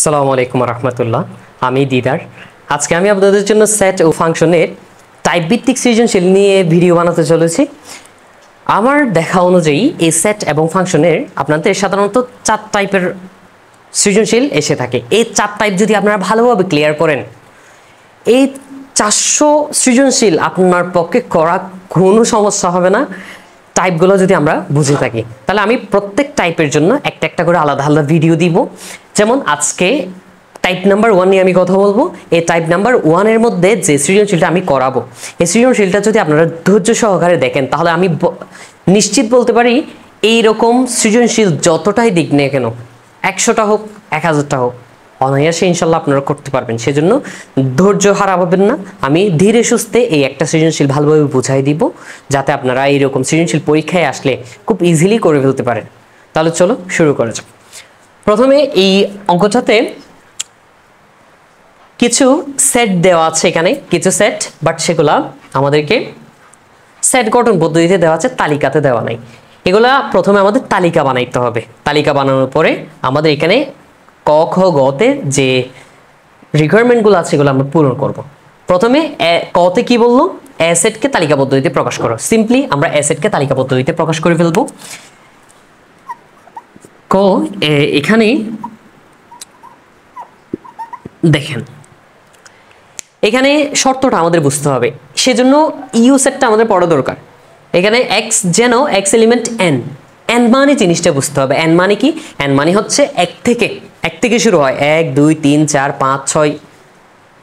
আসসালামু আলাইকুম রহমতুল্লাহ। আমি দিদার। আজকে আমি আপনাদের জন্য সেট ও ফাংশনের টাইপ ভিত্তিক সৃজনশীল নিয়ে ভিডিও বানাতে চলেছি। আমার দেখা অনুযায়ী এই সেট এবং ফাংশনের আপনাদের সাধারণত 4 টাইপের সৃজনশীল এসে থাকে। এই 4 টাইপ যদি আপনারা ভালোভাবে ক্লিয়ার করেন, এই 400 সৃজনশীল আপনার পক্ষে করা কোনো সমস্যা হবে না। টাইপগুলো যদি আমরা বুঝে থাকি, তাহলে আমি প্রত্যেক টাইপের জন্য একটা একটা করে আলাদা আলাদা ভিডিও দিব। যেমন আজকে টাইপ নাম্বার 1 নিয়ে আমি কথা বলবো। এই টাইপ নাম্বার 1 এর মধ্যে যে সৃজনশীলটা আমি করাবো, এই সৃজনশীলটা যদি আপনারা ধৈর্য সহকারে দেখেন, তাহলে আমি নিশ্চিত বলতে পারি এইরকম সৃজনশীল যতটাই দিক না কেন, 100টা হোক 1000টা হোক, অনায়াসে ইনশাল্লাহ আপনারা করতে পারবেন। সেজন্য ধৈর্য হারাবেন না। আমি ধীরে সুস্থে এই একটা সৃজনশীল ভালোভাবে বুঝাই দিব, যাতে আপনারা এইরকম সৃজনশীল পরীক্ষায় আসলে খুব ইজিলি করে ফেলতে পারেন। তাহলে চলো শুরু করা যাক। প্রথমে এই অঙ্কটাতে কিছু সেট দেওয়া আছে, এখানে কিছু সেট, বাট সেগুলা আমাদেরকে সেট গঠন পদ্ধতিতে দেওয়া আছে, তালিকাতে দেওয়া নাই। এগুলা প্রথমে আমাদের তালিকা বানাইতে হবে। তালিকা বানানোর পরে আমাদের এখানে ক খ গতে যে রিকোয়ারমেন্টগুলো আছে এগুলো আমরা পূরণ করব। প্রথমে কতে কি বললো, অ্যাসেটকে তালিকা পদ্ধতিতে প্রকাশ করো। সিম্পলি আমরা অ্যাসেটকে তালিকা পদ্ধতিতে প্রকাশ করে ফেলবো। ক এখানে দেখেন, এখানে শর্তটা আমাদের বুঝতে হবে, সেজন্য ইউ সেটটা আমাদের পড়া দরকার। এখানে এক্স যেন এক্স এলিমেন্ট এন, এন মানে জিনিসটা বুঝতে হবে। এন মানে কি? এন মানে হচ্ছে এক থেকে শুরু হয়, 1 2 3 4 5 6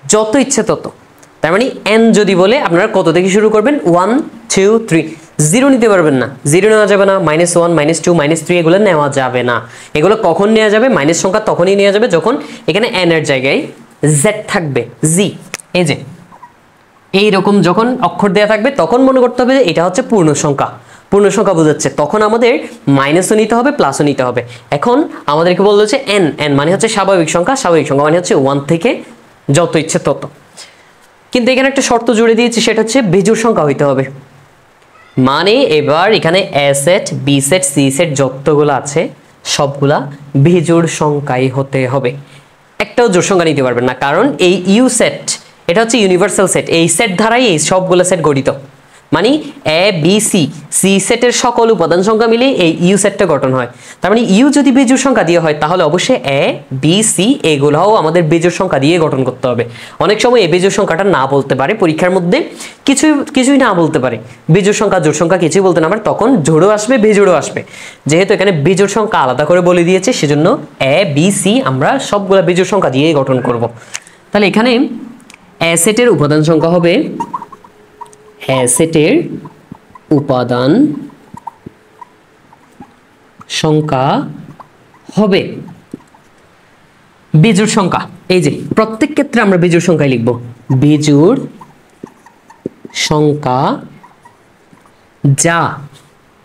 যত ইচ্ছে তত। তার মানে এন যদি বলে আপনারা কত থেকে শুরু করবেন? 1 2 3। জিরো নিতে পারবেন না, জিরো নেওয়া যাবে না, -1 -2 -3 এগুলো নেওয়া যাবে না। এগুলো কখন নেওয়া যাবে? মাইনাস সংখ্যা তখনই নেওয়া যাবে যখন এখানে এন এর জায়গায় জেড থাকবে, জি। এই যে এইরকম যখন অক্ষর দেওয়া থাকবে তখন মনে করতে হবে যে এটা হচ্ছে পূর্ণ সংখ্যা। পূর্ণ সংখ্যা বোঝাচ্ছে, তখন আমাদের মাইনাসও নিতে হবে প্লাসও নিতে হবে। এখন আমাদেরকে বললো যে এন, এন মানে হচ্ছে স্বাভাবিক সংখ্যা, স্বাভাবিক সংখ্যা মানে হচ্ছে 1 থেকে যত ইচ্ছে তত। কিন্তু এখানে একটা শর্ত জুড়ে দিয়েছি, সেটা হচ্ছে বিজোড় সংখ্যা হইতে হবে। মানে এবার এখানে A set B set C set যতগুলো আছে সবগুলা বিজোড় সংখ্যাই হতে হবে। একটাও জোড় সংখ্যা নিতে পারবেন না, কারণ এই ইউ সেট এটা হচ্ছে ইউনিভার্সাল সেট। এই সেট ধারাই এই সবগুলো সেট গঠিত। মানে এ বি সি, সি সেটের সকল উপাদান সংখ্যা মিলে এই ইউ সেটটা গঠন হয়। তার মানে ইউ যদি বিজোড় সংখ্যা দিয়ে হয়, তাহলে অবশ্যই এ বি সি এগুলোও আমাদের বিজোড় সংখ্যা দিয়ে গঠন করতে হবে। অনেক সময় এই বিজোড় সংখ্যাটা না বলতে পারে পরীক্ষার মধ্যে, কিছুই না বলতে পারে, বিজোড় সংখ্যা জোড় সংখ্যা কিছুই বলতে না পারে, তখন জোড়ও আসবে বিজোড়ও আসবে। যেহেতু এখানে বিজোড় সংখ্যা আলাদা করে বলে দিয়েছে, সেজন্য এ বি সি আমরা সবগুলা বিজোড় সংখ্যা দিয়েই গঠন করব। তাহলে এখানে এ সেটের উপাদান সংখ্যা হবে, এ সেটের উপাদান সংখ্যা হবে বিজোড় সংখ্যা। এই যে প্রত্যেক ক্ষেত্রে আমরা বিজোড় সংখ্যায় লিখব, বিজোড় সংখ্যা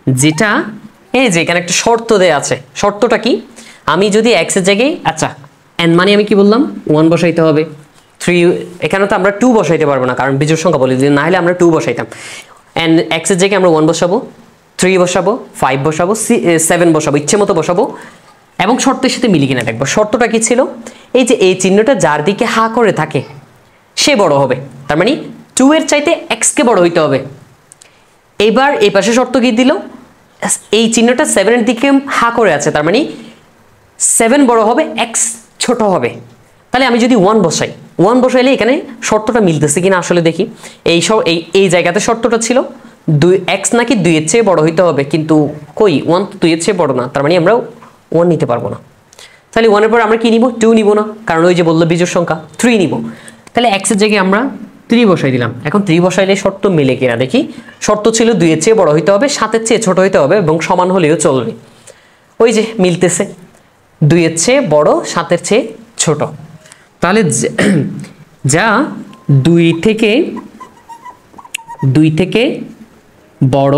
যেটা এই যে এখানে একটা শর্ত দেয়া আছে। শর্তটা কি? আমি যদি এক্স এর জায়গায়, আচ্ছা এন মানে আমি কি বললাম 1 বসাইতে হবে, 3, এখানে তো আমরা 2 বসাইতে পারবো না কারণ বিজোড় সংখ্যা বলে দিই, না হলে আমরা 2 বসাইতাম। এন এক্স এর জায়গায় আমরা 1 বসাবো, 3 বসাবো, 5 বসাবো, 7 বসাবো, ইচ্ছে মতো বসাবো এবং শর্তের সাথে মিলি কিনা দেখবো। শর্তটা কি ছিল? এই যে এই চিহ্নটা যার দিকে হা করে থাকে সে বড় হবে। তার মানে 2 এর চাইতে এক্স কে বড় হইতে হবে। এবার এই পাশে শর্ত কি দিল? এই চিহ্নটা 7 এর দিকে হা করে আছে, তার মানে 7 বড় হবে, এক্স ছোট হবে। তাহলে আমি যদি 1 বসাই, 1 বসাইলে এখানে শর্তটা মিলতেছে কিনা আসলে দেখি। এই জায়গাতে শর্তটা ছিল 2 এক্স নাকি 2 এর চেয়ে বড় হইতে হবে, কিন্তু কই 1 তো 2 এর চেয়ে বড় না, তার মানে আমরা 1 নিতে পারবো না। তাহলে 1 এর পর আমরা কি নিব? 2 নিব না, কারণ ওই যে বললো বিজোড় সংখ্যা, 3 নিব। তাহলে এক্স এর জায়গায় আমরা 3 বসাই দিলাম। এখন 3 বসাইলে শর্ত মিলে কিনা দেখি। শর্ত ছিল 2 এর চেয়ে বড় হইতে হবে, 7 এর চেয়ে ছোট হইতে হবে এবং সমান হলেও চলবে। ওই যে মিলতেছে, 2 এর চেয়ে বড়, 7 এর চেয়ে ছোট। তাহলে যা 2 থেকে বড়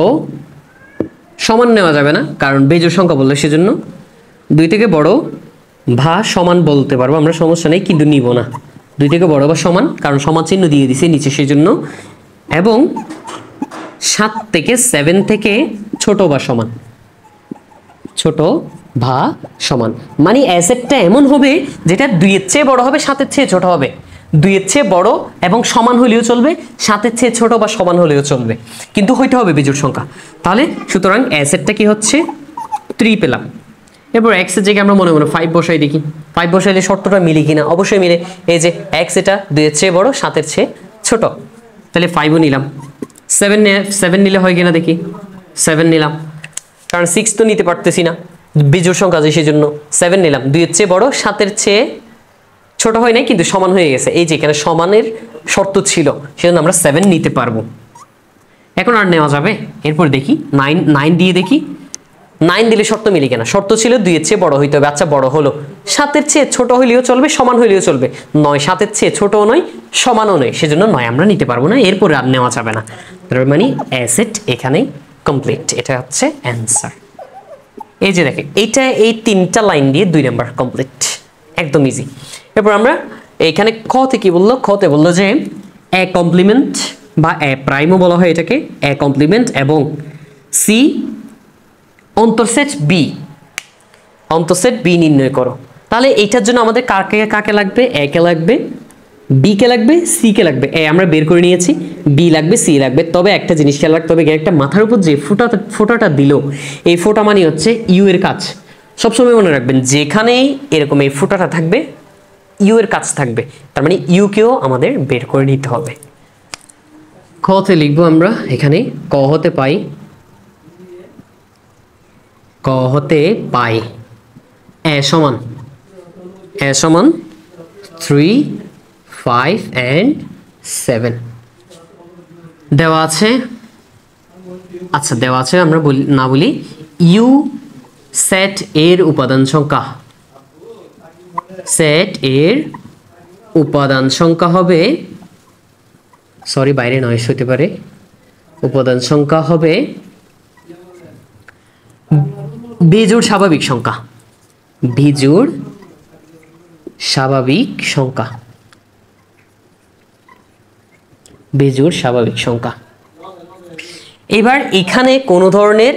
সমান নেওয়া যাবে না, কারণ বিজোড় সংখ্যা বললে, সেজন্য 2 থেকে বড় বা সমান বলতে পারবো আমরা, সমস্যা নেই, কিন্তু নিব না। 2 থেকে বড় বা সমান, কারণ সমান চিহ্ন দিয়ে দিছে নিচে, সেজন্য। এবং 7 থেকে 7 থেকে ছোট বা সমান, ছোট বা সমান, মানে অ্যাসেটটা এমন হবে যেটা 2 এর চেয়ে বড় হবে, 7 এর চেয়ে ছোট হবে। 2 এর চেয়ে বড় এবং সমান হলেও চলবে, 7 এর চেয়ে ছোট বা সমান হলেও চলবে, কিন্তু হইতে হবে বিজোড় সংখ্যা। তাহলে সুতরাং অ্যাসেটটা কি হচ্ছে 3 পেলাম। এরপর x এর জায়গায় আমরা মনে মনে 5 বসাই দেখি, 5 বসাইলে শর্তটা মিলে কিনা। অবশ্যই মিলে। এই যে x এটা 2 এর চেয়ে বড়, 7 এর চেয়ে ছোট, তাহলে 5ও নিলাম। 7 নিলে হয় কিনা দেখি, 7 নিলাম, কারণ 6 তো নিতে পারতেছি না, বিজোড় সংখ্যা আছে, সেই জন্য 7 নিলাম। 2 এর চেয়ে বড়, 7 এর চেয়ে ছোট হয় নাই, কিন্তু সমান হয়ে গেছে। এই যে এখানে সমানের শর্ত ছিল, সেজন্য আমরা 7 নিতে পারবো। এখন আর নেওয়া যাবে। এরপর দেখি 9 দিয়ে দেখি, 9 দিলে শর্ত মিলে কিনা। শর্ত ছিল 2 এর চেয়ে বড় হইতে হবে, আচ্ছা বড় হলো। 7 এর চেয়ে ছোট হইলেও চলবে, সমান হইলেও চলবে। 9 7 এর চেয়ে ছোটও নয়, সমানও নয়, সেজন্য 9 আমরা নিতে পারবো না। এরপরে আর নেওয়া যাবে না। তার মানে অ্যাসেট এখানেই কমপ্লিট। এটা হচ্ছে অ্যান্সার। এই যে দেখেন, এইটা এই 3টা লাইন দিয়ে 2 নাম্বার কমপ্লিট, একদম ইজি। এরপর আমরা এখানে খ থেকে কি বললো, খতে বললো যে এ কমপ্লিমেন্ট বা এ প্রাইমও বলা হয় এটাকে, এ কমপ্লিমেন্ট এবং সি অন্তর্সেট বি, অন্তর্সেট বি নির্ণয় করো। তাহলে এইটার জন্য আমাদের কাকে কাকে লাগবে, এ কে লাগবে, বি কে লাগবে, সি কে লাগবে। এ আমরা বের করে নিয়েছি, বি লাগবে, সি লাগবে। তবে একটা জিনিস খেয়াল রাখতে হবে, একটা মাথার উপর যে ফোঁটাটা দিল, এই ফোঁটা মানে হচ্ছে ইউ এর কাজ। সবসময় মনে রাখবেন, যেখানেই এরকম এই ফোঁটাটা থাকবে ইউ এর কাজ থাকবে, তার মানে ইউ কেও আমাদের বের করে নিতে হবে। খতে লিখবো আমরা এখানে, ক হতে পাই, ক হতে পাই এ সমান 3 5 and 7 দেওয়া আছে। আচ্ছা দেওয়া আছে, আমরা বলি না বলি ইউ সেট এর উপাদান সংখ্যা, সেট এর উপাদান সংখ্যা হবে, সরি বাইরে নয়েস হতে পারে, উপাদান সংখ্যা হবে বিজোড় স্বাভাবিক সংখ্যা, বিজোড় স্বাভাবিক সংখ্যা, বিজোড় স্বাভাবিক সংখ্যা। এবার এখানে কোনো ধরনের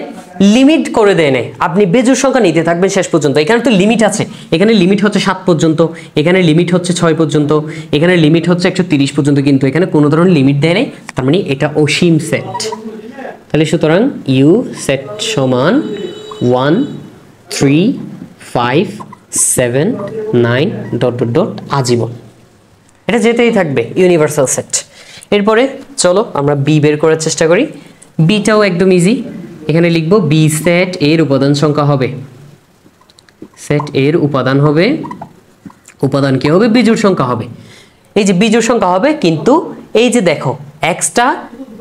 লিমিট করে দেয় না, আপনি বেজোড় সংখ্যা নিতে থাকবেন শেষ পর্যন্ত। এখানে তো লিমিট আছে, এখানে লিমিট হচ্ছে 7 পর্যন্ত, এখানে লিমিট হচ্ছে 6 পর্যন্ত, এখানে লিমিট হচ্ছে 130 পর্যন্ত, কিন্তু এখানে কোনো ধরনের লিমিট দেয় নাই, তার মানে এটা অসীম সেট। তাহলে সুতরাং ইউ সেট সমান 1 3 5 7 9 ডট ডট ডট আজীবন, এটা যেতেই থাকবে, ইউনিভার্সাল সেট। এরপরে চলো আমরা বি বের করার চেষ্টা করি। বিটাও একদম ইজি, এখানে লিখবো বি সেট এর উপাদান সংখ্যা হবে, সেট এর উপাদান হবে, উপাদান কি হবে, বিজোড় সংখ্যা হবে। এই যে বিজোড় সংখ্যা হবে, কিন্তু এই যে দেখো এক্সটা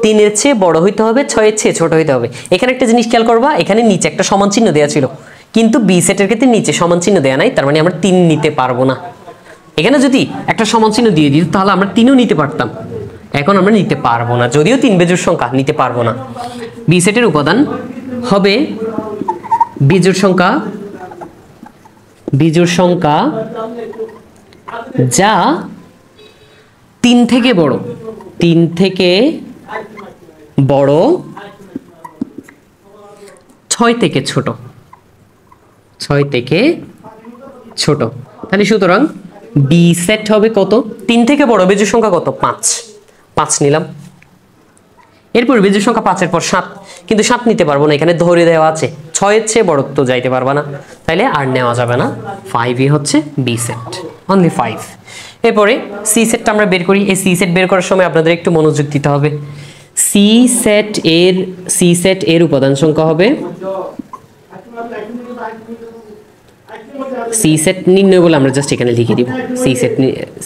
3 এর চেয়ে বড় হইতে হবে, 6 এর চেয়ে ছোট হইতে হবে। এখানে একটা জিনিস খেয়াল করবা, এখানে নিচে একটা সমান চিহ্ন দেওয়া ছিল, কিন্তু বি সেটের ক্ষেত্রে নিচে সমান চিহ্ন দেওয়া নাই, তার মানে আমরা 3 নিতে পারবো না। এখানে যদি একটা সমান চিহ্ন দিয়ে দিত তাহলে আমরা 3ও নিতে পারতাম, এখন আমরা নিতে পারবো না, যদিও 3 বেজোড় সংখ্যা নিতে পারবো না। বি সেটের উপাদান হবে বিজোড় সংখ্যা, বিজোড় সংখ্যা যা 3 থেকে বড়, 3 থেকে বড়, 6 থেকে ছোট, 6 থেকে ছোট। তাহলে সুতরাং বি সেট হবে কত, 3 থেকে বড় বিজোড় সংখ্যা কত, 5 নিলাম। এরপর বিজোড় সংখ্যা 5 এর পর 7, কিন্তু 7 নিতে পারবো না, এখানে ধরে দেওয়া আছে, 6 এর চেয়ে বড় তো যাইতে পারবা না, তাইলে আর নেওয়া যাবে না। 5 হচ্ছে বি সেট, অনলি 5। এরপরে সি সেটটা আমরা বের করি। এই সি সেট বের করার সময় আপনাদের একটু মনোযোগ দিতে হবে। সি সেট এর উপাদান সংখ্যা হবে, সি সেট নির্ণয় বলে আমরা জাস্ট এখানে লিখে দিব,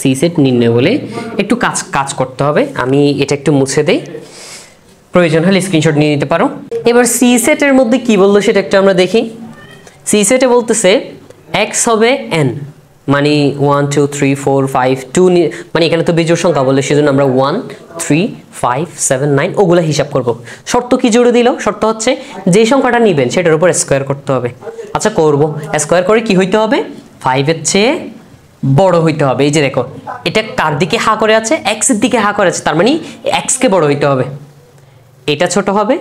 সি সেট নির্ণয় বলে একটু কাজ করতে হবে। আমি এটা একটু মুছে দেই, প্রয়োজন হলে স্ক্রিনশট নিয়ে নিতে পারো। এবার সি সেটের মধ্যে কি বললো সেটা একটু আমরা দেখি। সি সেটে বলতেছে এক্স হবে এন, মানে 1 2 3 4 5 2, মানে এখানে তো বিজোড় সংখ্যা বললে, সেজন্য আমরা 1 3 5 7 9 ওগুলা হিসাব করব। শর্ত কি জুড়ে দিল, শর্ত হচ্ছে যে সংখ্যাটা নেবেন সেটার উপর স্কোয়ার করতে হবে। আচ্ছা করব, স্কোয়ার করে কি হইতে হবে, 5 এর চেয়ে বড় হইতে হবে। এই যে দেখো এটা কার দিকে হা করে আছে, এক্স এর দিকে হা করে আছে, তার মানে এক্স কে বড় হইতে হবে, এটা ছোট হবে,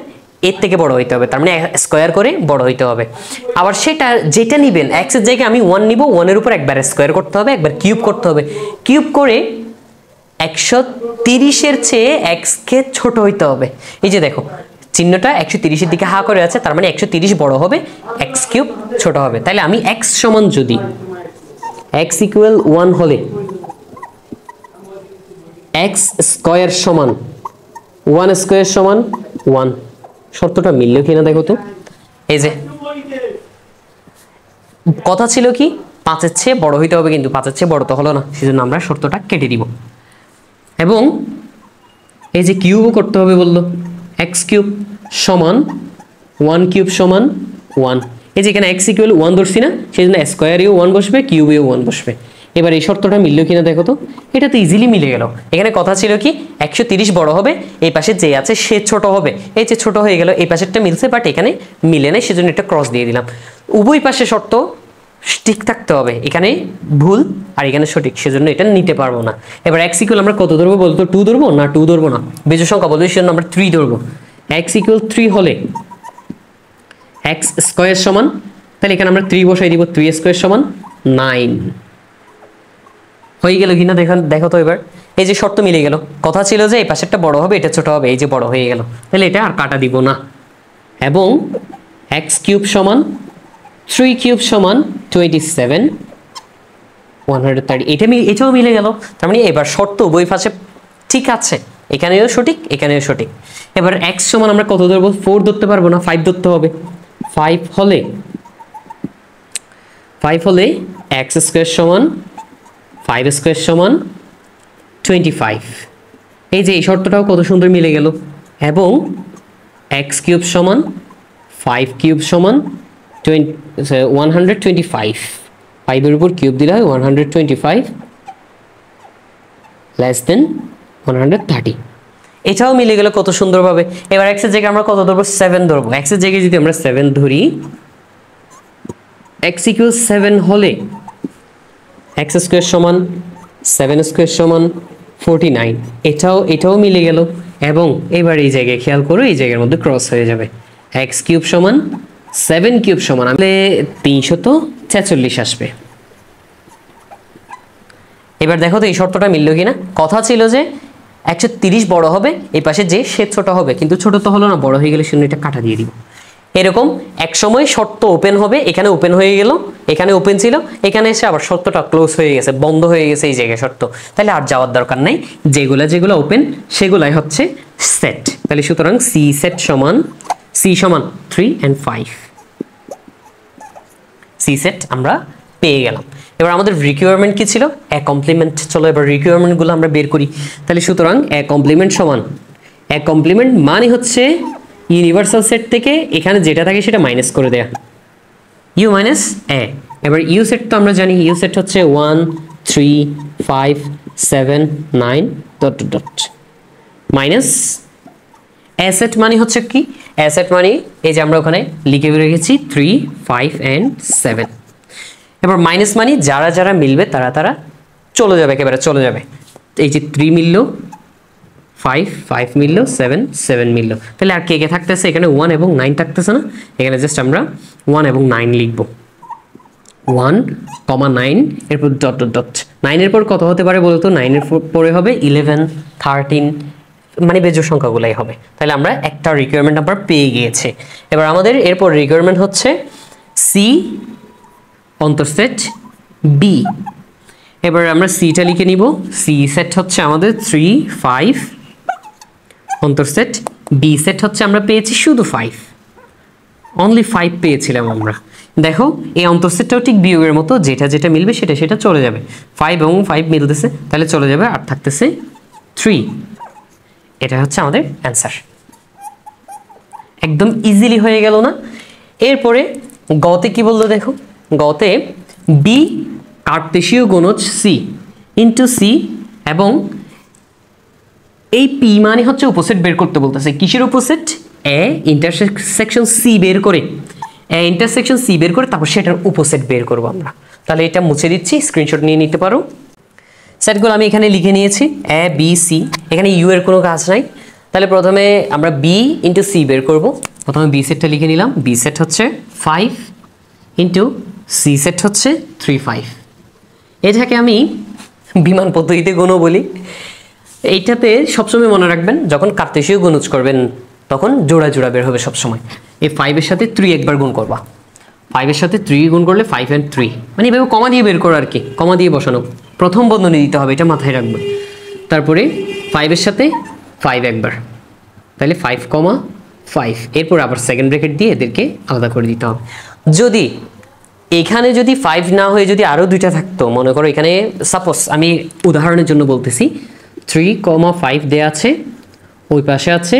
এর থেকে বড় হইতে হবে, তার মানে স্কোয়ার করে বড় হইতে হবে। আবার সেটা যেটা নেবেন এক্স এর জায়গায় আমি 1 নিব, 1 এর উপর একবার স্কোয়ার করতে হবে, একবার কিউব করতে হবে, কিউব করে 130 চেয়ে এক্স কে ছোট হইতে হবে। এই যে দেখো চিহ্নটা 130 দিকে হা করে আছে, তার মানে 130 বড় হবে, এক্স কিউব ছোট হবে। তাহলে আমি এক্স সমান যদি এক্স ইকুয়াল 1 হলে এক্স স্কোয়ার সমান 1 স্কোয়ার সমান 1, শর্তটা মিললো কিনা দেখো তো। এই যে কথা ছিল কি 5 এর চেয়ে বড় হইতে হবে, কিন্তু 5 এর চেয়ে বড় তো হলো না, সেজন্য আমরা শর্তটা কেটে দিব। এবং এই যে কিউবও করতে হবে বললো, এক্স কিউব সমান 1 কিউব সমান 1। এই যে এখানে এক্স ইকুয়াল 1 ধরছি না, সেই জন্য স্কোয়ারেও 1 বসবে, কিউবেও 1 বসবে। এবার এই শর্তটা মিললো কিনা দেখো তো, এটা তো ইজিলি মিলে গেল। এখানে কথা ছিল কি 130 বড় হবে, এই পাশে যে আছে সে ছোট হবে, এই যে ছোট হয়ে গেল, এই পাশেরটা মিলছে বাট এখানে মিলে নাই, সেজন্য এটা ক্রস দিয়ে দিলাম। উভয় পাশে শর্ত ঠিক থাকতে হবে, এখানে ভুল আর এখানে সঠিক, সেজন্য এটা নিতে পারবো না। এবার এক্স ইকুয়াল আমরা কত ধরবো বলতো, 2 ধরবো না 2 ধরবো না, বেজোড় সংখ্যা বলতে সেজন্য আমরা 3 ধরবো। এক্স ইকুয়াল 3 হলে এক্স স্কোয়ার সমান, তাহলে এখানে আমরা 3 বসাই দিব, 3 স্কোয়ার সমান 9 হয়ে গেল কিনা দেখো তো। এবার এই যে শর্ত মিলে গেল, কথা ছিল যে এই পাশেরটা বড় হবে এটা ছোট হবে, এই যে বড় হয়ে গেল, তাহলে এটা আর কাটা দিব না। এবং এক্স কিউব সমান 3 কিউব সমান 27 130, এটাও মিলে গেল। তার মানে এবার শর্ত উভয় পাশে ঠিক আছে, এখানেও সঠিক এখানেও সঠিক। এবার এক্স সমান আমরা কত ধরবো, 4 ধরতে পারবো না, 5 ধরতে হবে। 5 হলে এক্স স্কোয়ার সমান 5 স্কোয়ার সমান 25। এই যে এই শর্তটাও কত সুন্দর মিলে গেল। এবং এক্স কিউব সমান 5 কিউব সমান 125, 5 এর উপর কিউব দিলে হয় 125 লেস দেন 130, এটাও মিলে গেল কত সুন্দরভাবে। এবার এক্স এর জায়গায় আমরা কত ধরবো, 7 ধরবো। এক্স এর জায়গায় যদি আমরা 7 ধরি, এক্স ইকুয়াল 7 হলে এক্স স্কোয়ার সমান 7 স্কোয়ার সমান 49, এটাও মিলে গেল। এবং এবার এই জায়গায় খেয়াল করো, এই জায়গার মধ্যে ক্রস হয়ে যাবে, এক্স কিউব সমান 7 কিউব সমান 346 আসবে। এবার দেখো তো এই শর্তটা মিললো কিনা। কথা ছিল যে 130 বড় হবে, এই পাশে যে সে ছোট হবে, কিন্তু ছোট তো হলো না, বড় হয়ে গেলে শূন্য, এটা কাটা দিয়ে দিব। এরকম এক সময় শর্ত ওপেন হবে, এখানে ওপেন হয়ে গেল, এখানে ওপেন ছিল, এখানে এসে আবার শর্তটা ক্লোজ হয়ে গেছে, বন্ধ হয়ে গেছে এই জায়গায় শর্ত, তাহলে আর যাওয়ার দরকার নাই, যেগুলো ওপেন সেগুলাই হচ্ছে সেট। তাহলে সুতরাং সি সমান 3 and 5, সি সেট আমরা পেয়ে গেলাম। এবার আমাদের রিকোয়ারমেন্ট কি ছিল, এ কমপ্লিমেন্ট। চলো এবার রিকোয়ারমেন্টগুলো আমরা বের করি। তাহলে সুতরাং এ কমপ্লিমেন্ট সমান, এ কমপ্লিমেন্ট মানে হচ্ছে ইউনিভার্সাল সেট থেকে এখানে যেটা থাকে সেটা মাইনাস করে দেয়া, ইউ মাইনাস এ। এবার ইউ সেট তো আমরা জানি, ইউ সেট হচ্ছে 1 3 5 7 9 ডট ডট মাইনাস এ সেট মানে হচ্ছে কি, এ সেট মানে এই যে আমরা ওখানে লিখে রেখেছি 3 5 and 7। এবার মাইনাস মানে যারা যারা মিলবে তারা চলে যাবে, একেবারে চলে যাবে। এই যে 3 মিললো, 5 মিললো, 7 মিললো, তাহলে আর কে কে থাকতেছে, এখানে 1 এবং 9 থাকতেছে না, এখানে জাস্ট আমরা 1 এবং 9 লিখব, 1, 9 এরপর ডট ডট ডট। 9 এর পর কত হতে পারে বলতো, 9 এর পরে হবে 11 13, মানে বেজোড় সংখ্যাগুলাই হবে। তাহলে আমরা একটা রিকোয়ারমেন্ট নাম্বার পেয়ে গিয়েছে। এবার আমাদের এরপর রিকোয়ারমেন্ট হচ্ছে সি অন্তর্সেট বি। এবার আমরা সিটা লিখে নিব, সি সেট হচ্ছে আমাদের 3 5, অন্তর্সেট বি সেট হচ্ছে আমরা পেয়েছি শুধু 5, অনলি 5 পেয়েছিলাম আমরা। দেখো এই অন্তর্সেটটাও ঠিক বিয়োগের মতো, যেটা যেটা মিলবে সেটা চলে যাবে, 5 এবং 5 মিলতেছে, তাহলে চলে যাবে, আর থাকতেছে 3। এটা হচ্ছে আমাদের অ্যান্সার। একদম ইজিলি হয়ে গেল না। এরপরে গতে কি বললো দেখো, গতে বি কার্তেশীয় গুণজ সি ইন্টু সি, এবং এই পি মানে হচ্ছে উপসেট বের করতে বলতেছে। কিসের উপসেট, এ ইন্টারসেকশন সি বের করে, এ ইন্টারসেকশন সি বের করে তারপর সেটার উপসেট বের করবো আমরা। তাহলে এটা মুছে দিচ্ছি, স্ক্রিনশট নিয়ে নিতে পারো। সেটগুলো আমি এখানে লিখে নিয়েছি, এ বি সি, এখানে ইউ এর কোনো কাজ নাই। তাহলে প্রথমে আমরা বি ইন্টু সি বের করব, প্রথমে বি সেটটা লিখে নিলাম। বি সেট হচ্ছে 5 ইন্টু সি সেট হচ্ছে 3 5। এটাকে আমি বিমান পদ্ধতিতে গুণও বলি। এইটাতে সবসময় মনে রাখবেন যখন কার্তেশীয় গুণজ করবেন তখন জোড়া জোড়া বের হবে সবসময়। এই 5 এর সাথে 3 একবার গুণ করবা, 5 এর সাথে 3 গুণ করলে 5 and 3, মানে এভাবে কমা দিয়ে বের করো আর কি, কমা দিয়ে বসানো, প্রথম বন্ধনী দিতে হবে, এটা মাথায় রাখবে। তারপরে 5 এর সাথে 5 একবার, তাহলে 5, 5, এরপর আবার সেকেন্ড ব্র্যাকেট দিয়ে এদেরকে আলাদা করে দিতে হবে। যদি এখানে যদি 5 না হয়ে যদি আরও দুইটা থাকতো, মনে করো এখানে সাপোজ আমি উদাহরণের জন্য বলতেছি 3, 5 দেয়া আছে, ওই পাশে আছে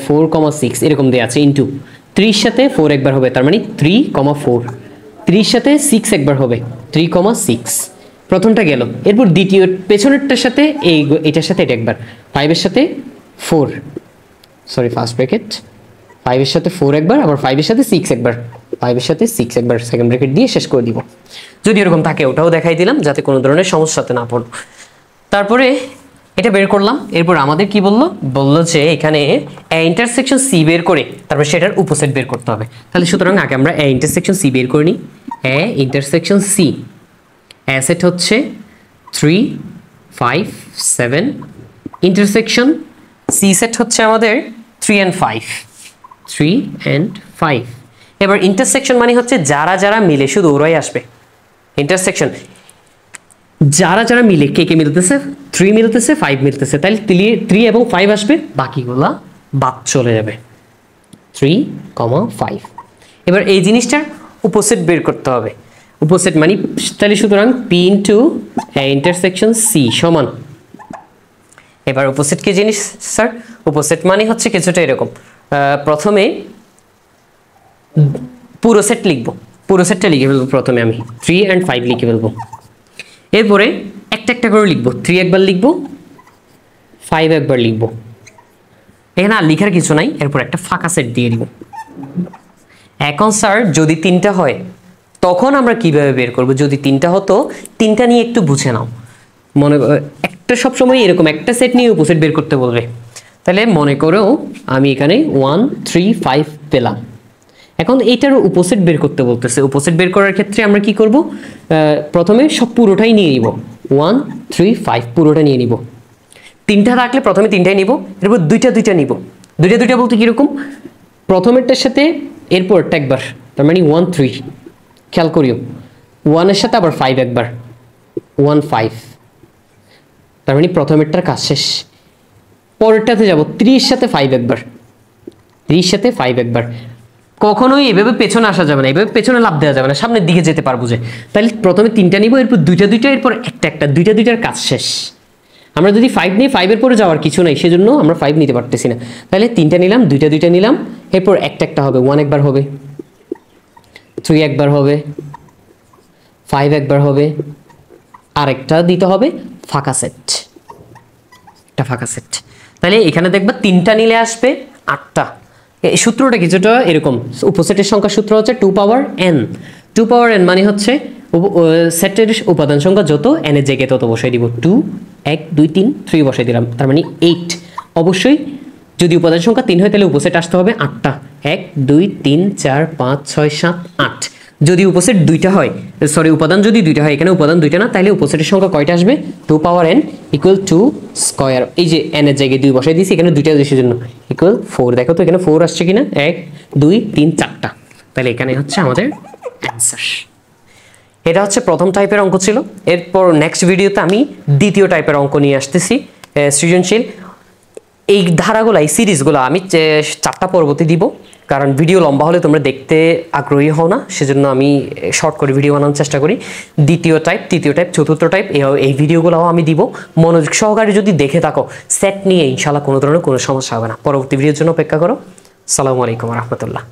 4, 6 এরকম দেয়া আছে, ইন্টু 3 সাথে 4 একবার হবে, তার মানে 3, 4, 3 সাথে 6 একবার হবে, 3, 6, প্রথমটা গেল। এরপর দ্বিতীয় পেছনেরটার সাথে এটার সাথে এটা একবার, 5 এর সাথে 4, সরি ফার্স্ট ব্র্যাকেট, 5 এর সাথে 4 একবার, আবার 5 এর সাথে 6 একবার, 5 এর সাথে 6 একবার, সেকেন্ড ব্র্যাকেট দিয়ে শেষ করে দিব। যদি এরকম থাকে ওটাও দেখাই দিলাম যাতে কোনো ধরনের সমস্যাতে না পড়ো। তারপরে এটা বের করলাম। এরপর আমাদের কি বললো যে এখানে এ ইন্টারসেকশন সি বের করে তারপর সেটার উপসেট বের করতে হবে। তাহলে সুতরাং আগে আমরা এ ইন্টারসেকশন সি বের করে নিই। A intersection C, A set হচ্ছে 3, 5, 7, ইন্টারসেকশন সি সেট হচ্ছে আমাদের 3 and 5, 3 and 5। এবার ইন্টারসেকশন মানে হচ্ছে যারা যারা মিলে, শুধু ওরাই আসবে। ইন্টারসেকশন যারা যারা মিলে, কে কে মিলতেছে, 3 মিলতেছে, 5 মিলতেছে, তাহলে 3 এবং 5 আসবে, বাকিগুলা বাদ চলে যাবে, 3, 5। এবার এই জিনিসটার উপসেট বের করতে হবে। উপসেট মানে তাহলে সুতরাং পি ইন্টু ইন্টারসেকশন সি সমান, এবার উপসেট কি জিনিস স্যার? উপসেট মানে হচ্ছে কিছুটা এরকম, প্রথমে পুরো সেট লিখবো, পুরো সেটটা লিখে ফেলবো। প্রথমে আমি 3 and 5 লিখে ফেলবো, এরপরে একটা একটা করে লিখবো, 3 একবার লিখবো, 5 একবার লিখবো, এখানে আর লিখার কিছু নাই। এরপর একটা ফাঁকা সেট দিয়ে দিব। এখন স্যার যদি 3টা হয় তখন আমরা কিভাবে বের করব? যদি 3টা হতো, 3টা নিয়ে একটু বুঝে নাও। মনে একটা সবসময় এরকম একটা সেট নিয়ে উপসেট বের করতে বলবে। তাহলে মনে করো আমি এখানে 1, 3, 5 পেলাম। এখন এইটার উপসেট বের করতে বলতেছে। উপসেট বের করার ক্ষেত্রে আমরা কি করব? প্রথমে সব পুরোটাই নিয়ে নিব, 1, 3, 5 পুরোটা নিয়ে নিব। 3টা থাকলে প্রথমে 3টাই নিব, এরপর 2টা নিব। 2টা বলতে কীরকম? প্রথমেরটার সাথে এরপরটা একবার, তার মানে 1, 3, খেয়াল করিও 1 এর সাথে আবার 5 একবার, 1, 5, তার মানে প্রথমেরটার কাজ শেষ। পরেরটাতে যাব 3 এর সাথে 5 একবার, 3 এর সাথে 5 একবার। কখনোই এভাবে পেছনে আসা যাবে না, এভাবে পেছনে লাভ দেওয়া যাবে না, সামনের দিকে যেতে পারবো যে। তাহলে প্রথমে 3টা নিব, এরপর 2টা, এরপর একটা, 2টার কাজ শেষ। আমরা যদি 5 নিই, 5-এর পরে যাওয়ার কিছু নাই, সেজন্য আমরা 5 নিতে পারতেছি না। তাহলে 3টা নিলাম, 2টা নিলাম, এরপর একটা হবে, 1 একবার হবে, 3 একবার হবে, 5 একবার হবে, আরেকটা দিতে হবে ফাঁকা সেট, একটা ফাঁকা সেট। তাহলে এখানে দেখবা 3টা নিলে আসবে 8টা। এই সূত্রটা কিছুটা এরকম, উপসেটের সংখ্যার সূত্র হচ্ছে 2 power n। 2 power n মানে হচ্ছে সেটের উপাদান সংখ্যা যত n এর জায়গায় তত বসাই দিব। 2, 1, 2, 3, 3 বসাই দিলাম, তার মানে 8। অবশ্যই যদি উপাদান সংখ্যা 3 হয় তাহলে উপসেট আসতে হবে 8টা, 1, 2, 3, 4, 5, 6, 7, 8। যদি উপসেট 2টা হয়, সরি উপাদান যদি 2টা হয়, এখানে উপাদান 2টা না, তাহলে উপসেটের সংখ্যা কয়টা আসবে? 2 power n ইকুয়াল 2 স্কয়ার। এই যে n এর জায়গায় 2 বসাই দিয়েছি, এখানে 2টা দেশের জন্য ইকুয়াল 4। দেখো তো এখানে 4 আসছে কিনা, 1, 2, 3, 4টা। তাহলে এখানে হচ্ছে আমাদের অ্যান্সার। এটা হচ্ছে প্রথম টাইপের অঙ্ক ছিল। এরপর নেক্সট ভিডিওতে আমি দ্বিতীয় টাইপের অঙ্ক নিয়ে আসতেছি, সৃজনশীল। এই ধারাগুলো, এই সিরিজগুলো আমি 4টা পরবর্তী দিব, কারণ ভিডিও লম্বা হলে তোমরা দেখতে আগ্রহী হও না, সেজন্য আমি শর্ট করে ভিডিও বানানোর চেষ্টা করি। দ্বিতীয় টাইপ, তৃতীয় টাইপ, চতুর্থ টাইপ, এই ভিডিওগুলোও আমি দিব। মনোযোগ সহকারে যদি দেখে থাকো, সেট নিয়ে ইনশাল্লাহ কোনো ধরনের কোনো সমস্যা হবে না। পরবর্তী ভিডিওর জন্য অপেক্ষা করো। আসসালামু আলাইকুম রহমতুল্লাহ।